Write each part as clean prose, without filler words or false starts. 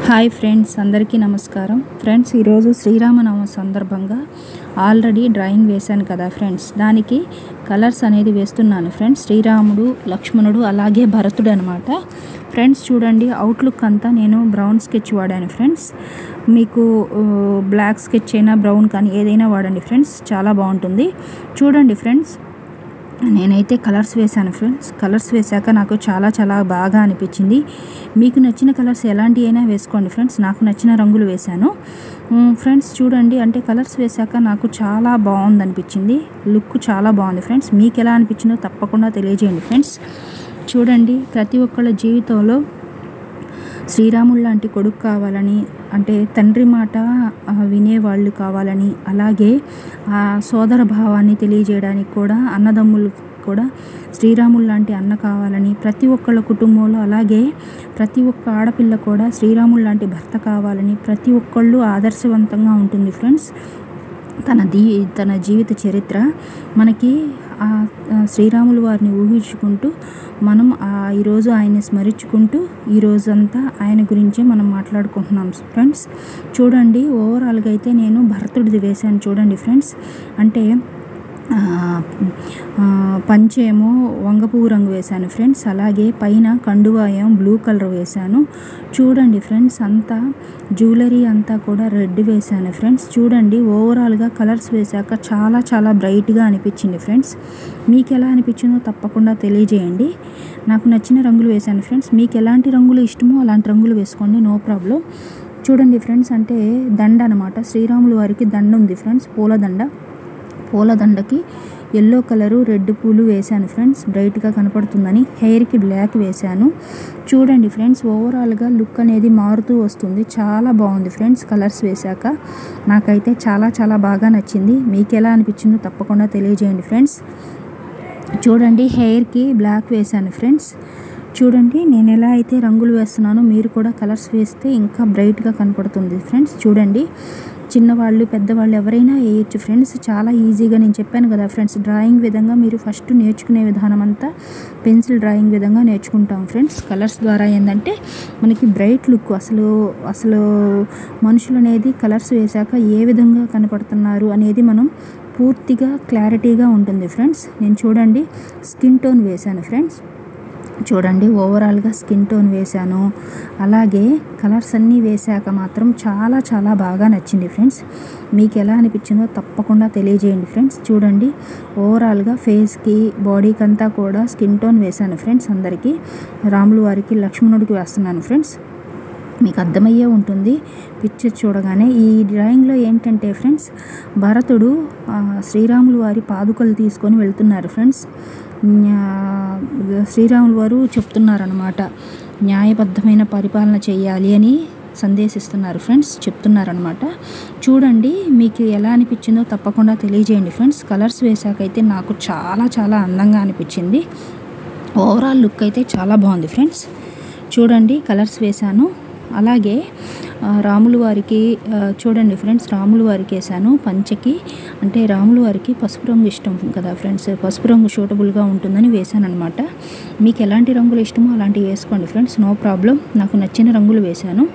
Hi friends, అందరికీ నమస్కారం. Friends, ఈరోజు శ్రీరామనవమి సందర్భంగా ఆల్రెడీ డ్రాయింగ్ వేశాను కదా ఫ్రెండ్స్. దానికి కలర్స్ అనేది వేస్తున్నాను ఫ్రెండ్స్. శ్రీరాముడు, లక్ష్మణుడు, అలాగే భరతుడు అనమాట. ఫ్రెండ్స్ చూడండి, అవుట్లుక్ అంతా నేను బ్రౌన్ స్కెచ్ వాడాను ఫ్రెండ్స్. మీకు బ్లాక్ స్కెచ్ అయినా బ్రౌన్ కానీ ఏదైనా వాడండి ఫ్రెండ్స్, చాలా బాగుంటుంది. చూడండి ఫ్రెండ్స్, నేనైతే కలర్స్ వేశాను ఫ్రెండ్స్. కలర్స్ వేశాక నాకు చాలా బాగా అనిపించింది. మీకు నచ్చిన కలర్స్ ఎలాంటి అయినా వేసుకోండి ఫ్రెండ్స్. నాకు నచ్చిన రంగులు వేశాను ఫ్రెండ్స్. చూడండి, అంటే కలర్స్ వేశాక నాకు చాలా బాగుంది అనిపించింది. లుక్ చాలా బాగుంది ఫ్రెండ్స్. మీకు ఎలా అనిపించిందో తప్పకుండా తెలియజేయండి ఫ్రెండ్స్. చూడండి, ప్రతి ఒక్కళ్ళ జీవితంలో శ్రీరాముడు లాంటి కొడుకు కావాలని, అంటే తండ్రి మాట వినేవాళ్ళు కావాలని, అలాగే ఆ సోదర భావాన్ని తెలియజేయడానికి కూడా అన్నదమ్ములు కూడా శ్రీరాముడు లాంటి అన్న కావాలని ప్రతి ఒక్కళ్ళ కుటుంబంలో, అలాగే ప్రతి ఒక్క ఆడపిల్ల కూడా శ్రీరాముడు లాంటి భర్త కావాలని ప్రతి ఒక్కళ్ళు ఆదర్శవంతంగా ఉంటుంది ఫ్రెండ్స్. తన జీవిత చరిత్ర మనకి శ్రీరాములు వారిని ఊహించుకుంటూ మనం ఈరోజు ఆయన్ని స్మరించుకుంటూ ఈరోజంతా ఆయన గురించే మనం మాట్లాడుకుంటున్నాం ఫ్రెండ్స్. చూడండి, ఓవరాల్గా అయితే నేను భరతుడిది వేశాను. చూడండి ఫ్రెండ్స్, అంటే పంచేమో వంగపువ్వు రంగు వేశాను ఫ్రెండ్స్. అలాగే పైన కండువా ఏమో బ్లూ కలర్ వేశాను. చూడండి ఫ్రెండ్స్, అంతా జ్యువెలరీ అంతా కూడా రెడ్ వేశాను ఫ్రెండ్స్. చూడండి, ఓవరాల్గా కలర్స్ వేశాక చాలా బ్రైట్గా అనిపించింది ఫ్రెండ్స్. మీకు ఎలా అనిపించిందో తప్పకుండా తెలియజేయండి. నాకు నచ్చిన రంగులు వేశాను ఫ్రెండ్స్. మీకు ఎలాంటి రంగులు ఇష్టమో అలాంటి రంగులు వేసుకోండి, నో ప్రాబ్లం. చూడండి ఫ్రెండ్స్, అంటే దండ అనమాట. శ్రీరాములు వారికి దండ ఉంది ఫ్రెండ్స్, పూలదండకి ఎల్లో కలరు రెడ్ పూలు వేశాను ఫ్రెండ్స్, బ్రైట్గా కనపడుతుందని. హెయిర్కి బ్లాక్ వేశాను. చూడండి ఫ్రెండ్స్, ఓవరాల్గా లుక్ అనేది మారుతూ వస్తుంది. చాలా బాగుంది ఫ్రెండ్స్. కలర్స్ వేశాక నాకైతే చాలా బాగా నచ్చింది. మీకు ఎలా అనిపించిందో తప్పకుండా తెలియజేయండి ఫ్రెండ్స్. చూడండి, హెయిర్కి బ్లాక్ వేశాను ఫ్రెండ్స్. చూడండి, నేను ఎలా అయితే రంగులు వేస్తున్నానో మీరు కూడా కలర్స్ వేస్తే ఇంకా బ్రైట్గా కనపడుతుంది ఫ్రెండ్స్. చూడండి, చిన్నవాళ్ళు పెద్దవాళ్ళు ఎవరైనా వేయచ్చు ఫ్రెండ్స్. చాలా ఈజీగా, నేను చెప్పాను కదా ఫ్రెండ్స్, డ్రాయింగ్ విధంగా మీరు ఫస్ట్ నేర్చుకునే విధానం అంతా పెన్సిల్ డ్రాయింగ్ విధంగా నేర్చుకుంటాం ఫ్రెండ్స్. కలర్స్ ద్వారా ఏంటంటే మనకి బ్రైట్ లుక్, అసలు మనుషులు అనేది కలర్స్ వేశాక ఏ విధంగా కనపడుతున్నారు అనేది మనం పూర్తిగా క్లారిటీగా ఉంటుంది ఫ్రెండ్స్. నేను చూడండి స్కిన్ టోన్ వేశాను ఫ్రెండ్స్. చూడండి, ఓవరాల్గా స్కిన్ టోన్ వేశాను. అలాగే కలర్స్ అన్నీ వేశాక మాత్రం చాలా బాగా నచ్చింది ఫ్రెండ్స్. మీకు ఎలా అనిపించిందో తప్పకుండా తెలియజేయండి ఫ్రెండ్స్. చూడండి, ఓవరాల్గా ఫేస్కి బాడీకి అంతా కూడా స్కిన్ టోన్ వేశాను ఫ్రెండ్స్. అందరికీ రాములు వారికి లక్ష్మణుడికి వేస్తున్నాను ఫ్రెండ్స్. మీకు అర్థమయ్యే ఉంటుంది పిక్చర్ చూడగానే. ఈ డ్రాయింగ్లో ఏంటంటే ఫ్రెండ్స్, భరతుడు శ్రీరాములు వారి పాదుకలు తీసుకొని వెళ్తున్నారు ఫ్రెండ్స్. శ్రీరాములు వారు చెప్తున్నారనమాట, న్యాయబద్ధమైన పరిపాలన చేయాలి అని సందేశిస్తున్నారు ఫ్రెండ్స్, చెప్తున్నారనమాట. చూడండి, మీకు ఎలా అనిపించిందో తప్పకుండా తెలియజేయండి ఫ్రెండ్స్. కలర్స్ వేశాకైతే నాకు చాలా అందంగా అనిపించింది. ఓవరాల్ లుక్ అయితే చాలా బాగుంది ఫ్రెండ్స్. చూడండి, కలర్స్ వేశాను. అలాగే రాములు వారికి చూడండి ఫ్రెండ్స్, రాములు వారికి వేసాను పంచకి. అంటే రాములు వారికి పసుపు రంగు ఇష్టం కదా ఫ్రెండ్స్, పసుపు రంగు సూటబుల్గా ఉంటుందని వేసాను అనమాట. మీకు ఎలాంటి రంగులు ఇష్టమో అలాంటివి వేసుకోండి ఫ్రెండ్స్, నో ప్రాబ్లం. నాకు నచ్చిన రంగులు వేశాను.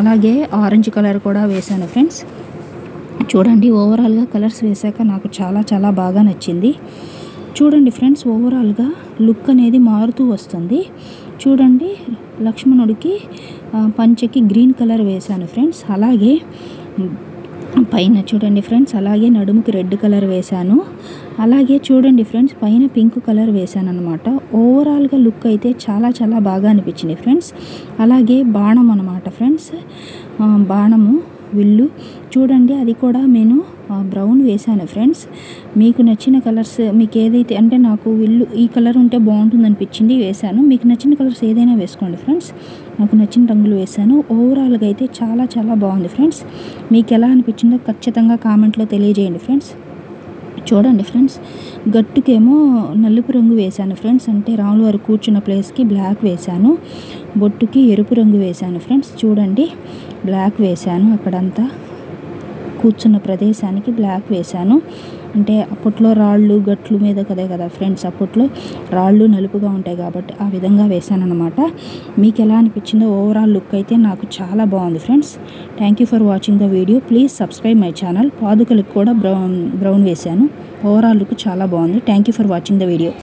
అలాగే ఆరెంజ్ కలర్ కూడా వేశాను ఫ్రెండ్స్. చూడండి, ఓవరాల్గా కలర్స్ వేశాక నాకు చాలా బాగా నచ్చింది. చూడండి ఫ్రెండ్స్, ఓవరాల్గా లుక్ అనేది మారుతూ వస్తుంది. చూడండి, లక్ష్మణుడికి పంచకి గ్రీన్ కలర్ వేశాను ఫ్రెండ్స్. అలాగే పైన చూడండి ఫ్రెండ్స్, అలాగే నడుముకి రెడ్ కలర్ వేశాను. అలాగే చూడండి ఫ్రెండ్స్, పైన పింక్ కలర్ వేశాను అనమాట. ఓవరాల్గా లుక్ అయితే చాలా బాగా అనిపించింది ఫ్రెండ్స్. అలాగే బాణం అనమాట ఫ్రెండ్స్, బాణము విల్లు. చూడండి, అది కూడా నేను బ్రౌన్ వేశాను ఫ్రెండ్స్. మీకు నచ్చిన కలర్స్, మీకు ఏదైతే, అంటే నాకు విల్లు ఈ కలర్ ఉంటే బాగుంటుంది అనిపించింది, వేశాను. మీకు నచ్చిన కలర్స్ ఏదైనా వేసుకోండి ఫ్రెండ్స్. నాకు నచ్చిన రంగులు వేశాను. ఓవరాల్గా అయితే చాలా బాగుంది ఫ్రెండ్స్. మీకు ఎలా అనిపించిందో ఖచ్చితంగా కామెంట్లో తెలియజేయండి ఫ్రెండ్స్. చూడండి ఫ్రెండ్స్, గట్టుకేమో నలుపు రంగు వేశాను ఫ్రెండ్స్, అంటే రాములు వారు కూర్చున్న ప్లేస్కి బ్లాక్ వేశాను. బొట్టుకి ఎరుపు రంగు వేశాను ఫ్రెండ్స్. చూడండి, బ్లాక్ వేశాను, అక్కడంతా కూర్చున్న ప్రదేశానికి బ్లాక్ వేశాను. అంటే అప్పట్లో రాళ్ళు గట్లు మీద కదా ఫ్రెండ్స్, అప్పట్లో రాళ్ళు నలుపుగా ఉంటాయి కాబట్టి ఆ విధంగా వేశాను అనమాట. మీకు ఎలా అనిపించిందో ఓవరాల్ లుక్ అయితే నాకు చాలా బాగుంది friends. Thank you for watching the video. Please subscribe my channel. పాదుకలకు కూడా బ్రౌన్ వేశాను. ఓవరాల్ లుక్ చాలా బాగుంది. Thank you for watching the video.